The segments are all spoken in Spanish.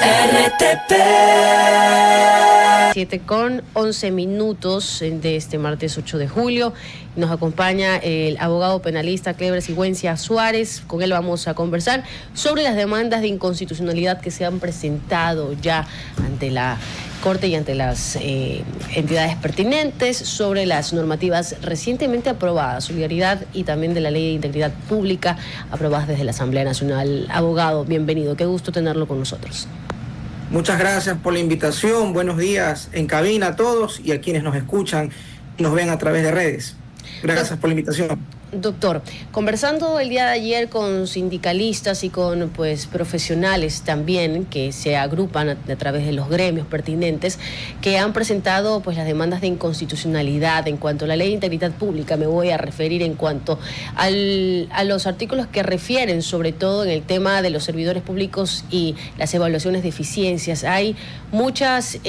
RTP. 7:11 de este martes 8 de julio. Nos acompaña el abogado penalista Cleber Sigüenza Suárez. Con él vamos a conversar sobre las demandas de inconstitucionalidad que se han presentado ya ante la Corte y ante las entidades pertinentes, sobre las normativas recientemente aprobadas, solidaridad, y también de la Ley de Integridad Pública, aprobadas desde la Asamblea Nacional. Abogado, bienvenido, qué gusto tenerlo con nosotros. Muchas gracias por la invitación, buenos días en cabina a todos y a quienes nos escuchan y nos ven a través de redes. Gracias por la invitación. Doctor, conversando el día de ayer con sindicalistas y con profesionales también que se agrupan a través de los gremios pertinentes, que han presentado las demandas de inconstitucionalidad en cuanto a la Ley de Integridad Pública. Me voy a referir en cuanto a los artículos que refieren sobre todo en el tema de los servidores públicos y las evaluaciones de eficiencias. Hay muchas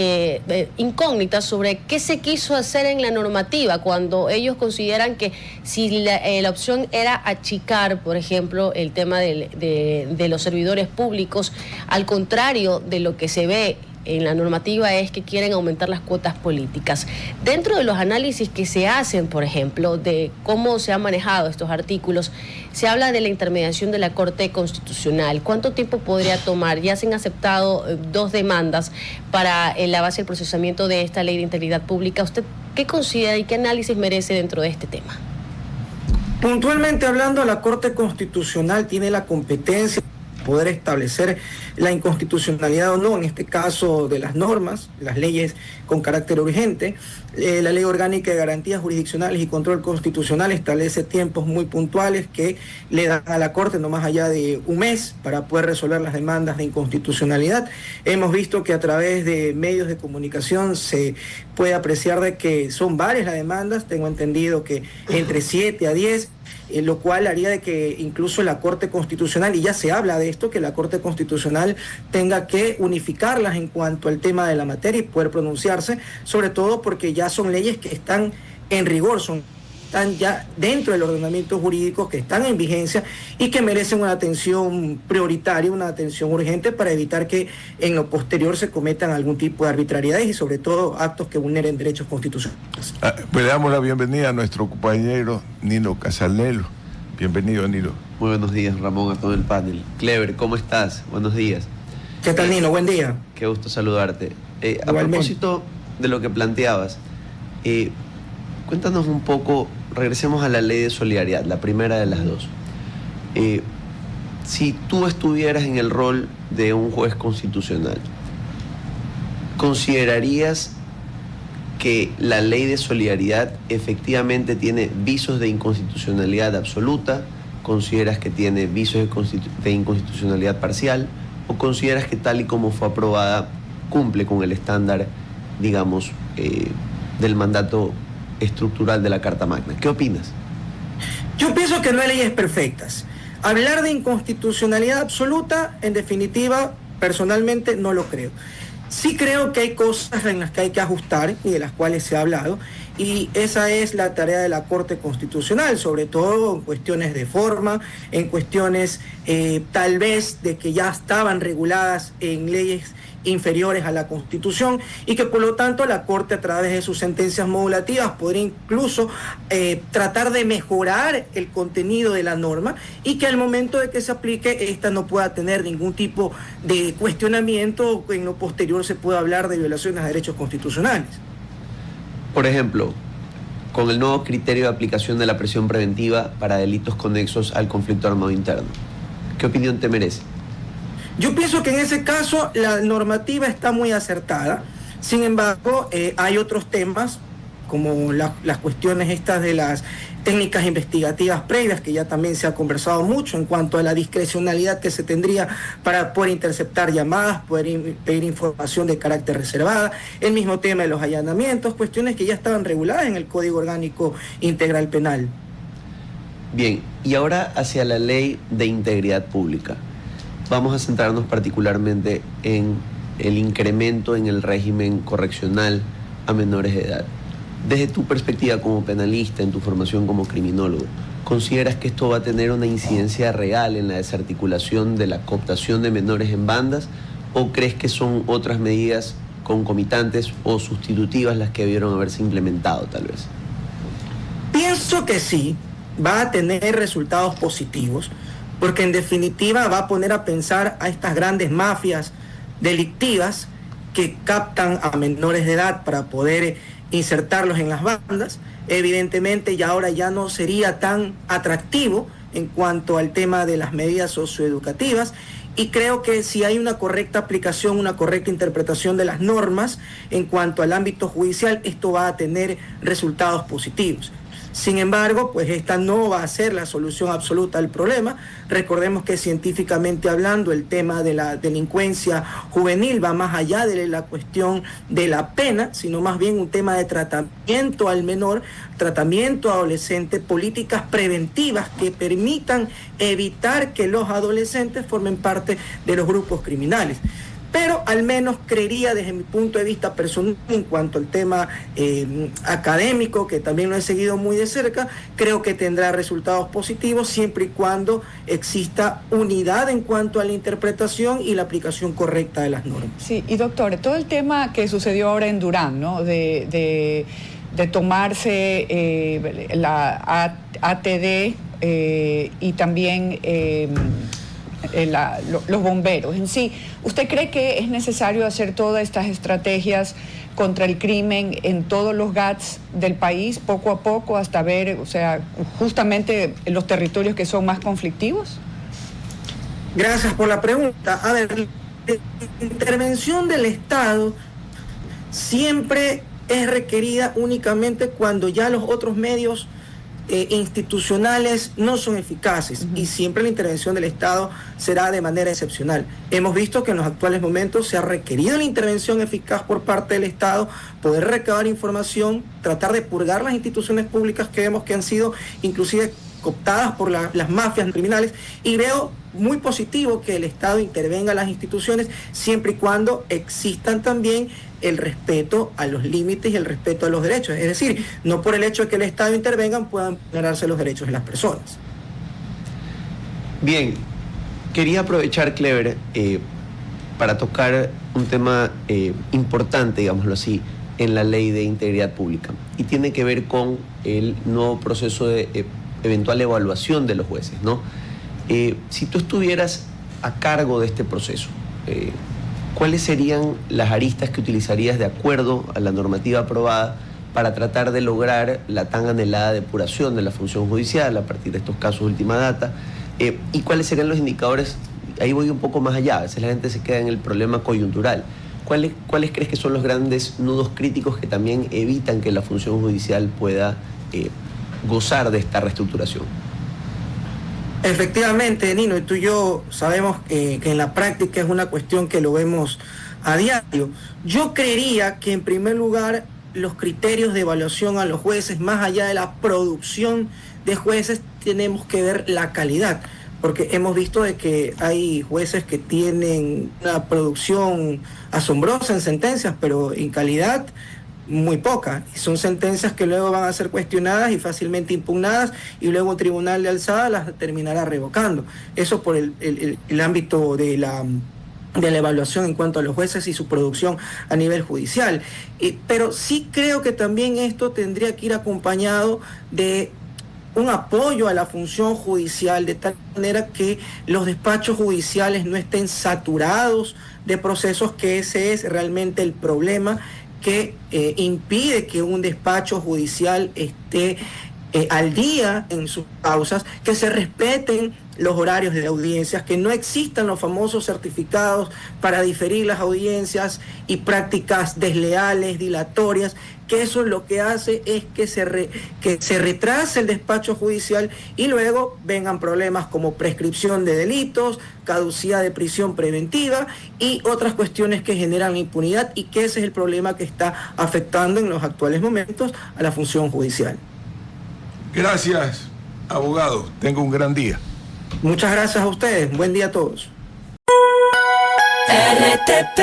incógnitas sobre qué se quiso hacer en la normativa cuando ellos consideran que si la opción era achicar, por ejemplo, el tema de los servidores públicos, al contrario de lo que se ve en la normativa, es que quieren aumentar las cuotas políticas. Dentro de los análisis que se hacen, por ejemplo, de cómo se han manejado estos artículos, se habla de la intermediación de la Corte Constitucional. ¿Cuánto tiempo podría tomar? Ya se han aceptado 2 demandas para la base del procesamiento de esta Ley de Integridad Pública. ¿Usted qué considera y qué análisis merece dentro de este tema? Puntualmente hablando, la Corte Constitucional tiene la competencia de poder establecer la inconstitucionalidad o no, en este caso de las normas, las leyes con carácter urgente. La Ley Orgánica de Garantías Jurisdiccionales y Control Constitucional establece tiempos muy puntuales que le dan a la Corte no más allá de un mes para poder resolver las demandas de inconstitucionalidad. Hemos visto que a través de medios de comunicación se puede apreciar de que son varias las demandas, tengo entendido que entre 7 a 10, lo cual haría de que incluso la Corte Constitucional, y ya se habla de esto, que la Corte Constitucional tenga que unificarlas en cuanto al tema de la materia y poder pronunciarse, sobre todo porque ya son leyes que están en rigor, están ya dentro del ordenamiento jurídico, que están en vigencia y que merecen una atención prioritaria, una atención urgente para evitar que en lo posterior se cometan algún tipo de arbitrariedades y sobre todo actos que vulneren derechos constitucionales. Pues le damos la bienvenida a nuestro compañero Nino Casanelo. Bienvenido, Nino. Muy buenos días, Ramón, a todo el panel. Cleber, ¿cómo estás? Buenos días. ¿Qué tal, Nino? Buen día. Qué gusto saludarte. A propósito de lo que planteabas, cuéntanos un poco, regresemos a la Ley de Solidaridad, la primera de las dos. Si tú estuvieras en el rol de un juez constitucional, ¿considerarías que la Ley de Solidaridad efectivamente tiene visos de inconstitucionalidad absoluta? ¿Consideras que tiene visos de inconstitucionalidad parcial? ¿O consideras que tal y como fue aprobada cumple con el estándar, digamos, del mandato estructural de la Carta Magna? ¿Qué opinas? Yo pienso que no hay leyes perfectas. Hablar de inconstitucionalidad absoluta, en definitiva, personalmente no lo creo. Sí creo que hay cosas en las que hay que ajustar y de las cuales se ha hablado, y esa es la tarea de la Corte Constitucional, sobre todo en cuestiones de forma, en cuestiones tal vez de que ya estaban reguladas en leyes inferiores a la Constitución y que por lo tanto la Corte a través de sus sentencias modulativas podría incluso tratar de mejorar el contenido de la norma y que al momento de que se aplique esta no pueda tener ningún tipo de cuestionamiento, en lo posterior se pueda hablar de violaciones a derechos constitucionales. Por ejemplo, con el nuevo criterio de aplicación de la prisión preventiva para delitos conexos al conflicto armado interno, ¿qué opinión te merece? Yo pienso que en ese caso la normativa está muy acertada. Sin embargo, hay otros temas, como las cuestiones estas de las técnicas investigativas previas, que ya también se ha conversado mucho en cuanto a la discrecionalidad que se tendría para poder interceptar llamadas, poder pedir información de carácter reservada, el mismo tema de los allanamientos, cuestiones que ya estaban reguladas en el Código Orgánico Integral Penal. Bien, y ahora hacia la Ley de Integridad Pública. Vamos a centrarnos particularmente en el incremento en el régimen correccional a menores de edad. Desde tu perspectiva como penalista, en tu formación como criminólogo, ¿consideras que esto va a tener una incidencia real en la desarticulación de la cooptación de menores en bandas ¿O crees que son otras medidas concomitantes o sustitutivas las que debieron haberse implementado tal vez? Pienso que sí, va a tener resultados positivos, porque en definitiva va a poner a pensar a estas grandes mafias delictivas que captan a menores de edad para poder insertarlos en las bandas. Evidentemente ya ahora ya no sería tan atractivo en cuanto al tema de las medidas socioeducativas, y creo que si hay una correcta aplicación, una correcta interpretación de las normas en cuanto al ámbito judicial, esto va a tener resultados positivos. Sin embargo, pues esta no va a ser la solución absoluta al problema. Recordemos que científicamente hablando, el tema de la delincuencia juvenil va más allá de la cuestión de la pena, sino más bien un tema de tratamiento al menor, tratamiento adolescente, políticas preventivas que permitan evitar que los adolescentes formen parte de los grupos criminales. Pero al menos creería desde mi punto de vista personal, en cuanto al tema académico, que también lo he seguido muy de cerca, creo que tendrá resultados positivos siempre y cuando exista unidad en cuanto a la interpretación y la aplicación correcta de las normas. Sí, y doctor, todo el tema que sucedió ahora en Durán, ¿no? de tomarse la ATD y también los bomberos en sí. ¿Usted cree que es necesario hacer todas estas estrategias contra el crimen en todos los GATS del país, poco a poco, hasta ver, o sea, justamente en los territorios que son más conflictivos? Gracias por la pregunta. A ver, la intervención del Estado siempre es requerida únicamente cuando ya los otros medios institucionales no son eficaces, y siempre la intervención del Estado será de manera excepcional. Hemos visto que en los actuales momentos se ha requerido la intervención eficaz por parte del Estado, poder recabar información, tratar de purgar las instituciones públicas que vemos que han sido inclusive cooptadas por las mafias criminales, y veo muy positivo que el Estado intervenga en las instituciones siempre y cuando existan también el respeto a los límites y el respeto a los derechos. Es decir, no por el hecho de que el Estado intervenga puedan vulnerarse los derechos de las personas. Bien, quería aprovechar, Clever, para tocar un tema importante, digámoslo así, en la Ley de Integridad Pública, y tiene que ver con el nuevo proceso de eventual evaluación de los jueces, ¿no? Si tú estuvieras a cargo de este proceso, ¿cuáles serían las aristas que utilizarías de acuerdo a la normativa aprobada para tratar de lograr la tan anhelada depuración de la función judicial a partir de estos casos de última data? ¿Y cuáles serían los indicadores? Ahí voy un poco más allá, a veces la gente se queda en el problema coyuntural. ¿Cuáles crees que son los grandes nudos críticos que también evitan que la función judicial pueda gozar de esta reestructuración? Efectivamente, Nino, y tú y yo sabemos que en la práctica es una cuestión que lo vemos a diario. Yo creería que en primer lugar los criterios de evaluación a los jueces, más allá de la producción de jueces, tenemos que ver la calidad, porque hemos visto de que hay jueces que tienen una producción asombrosa en sentencias, pero en calidad muy poca, y son sentencias que luego van a ser cuestionadas y fácilmente impugnadas, y luego un tribunal de alzada las terminará revocando. Eso por el ámbito de la evaluación en cuanto a los jueces y su producción a nivel judicial. Pero sí creo que también esto tendría que ir acompañado de un apoyo a la función judicial, de tal manera que los despachos judiciales no estén saturados de procesos, que ese es realmente el problema que impide que un despacho judicial esté al día en sus causas, que se respeten los horarios de audiencias, que no existan los famosos certificados para diferir las audiencias y prácticas desleales, dilatorias, que eso lo que hace es que se retrase el despacho judicial y luego vengan problemas como prescripción de delitos, caducidad de prisión preventiva y otras cuestiones que generan impunidad, y que ese es el problema que está afectando en los actuales momentos a la función judicial. Gracias, abogado. Tenga un gran día. Muchas gracias a ustedes. Buen día a todos. RTP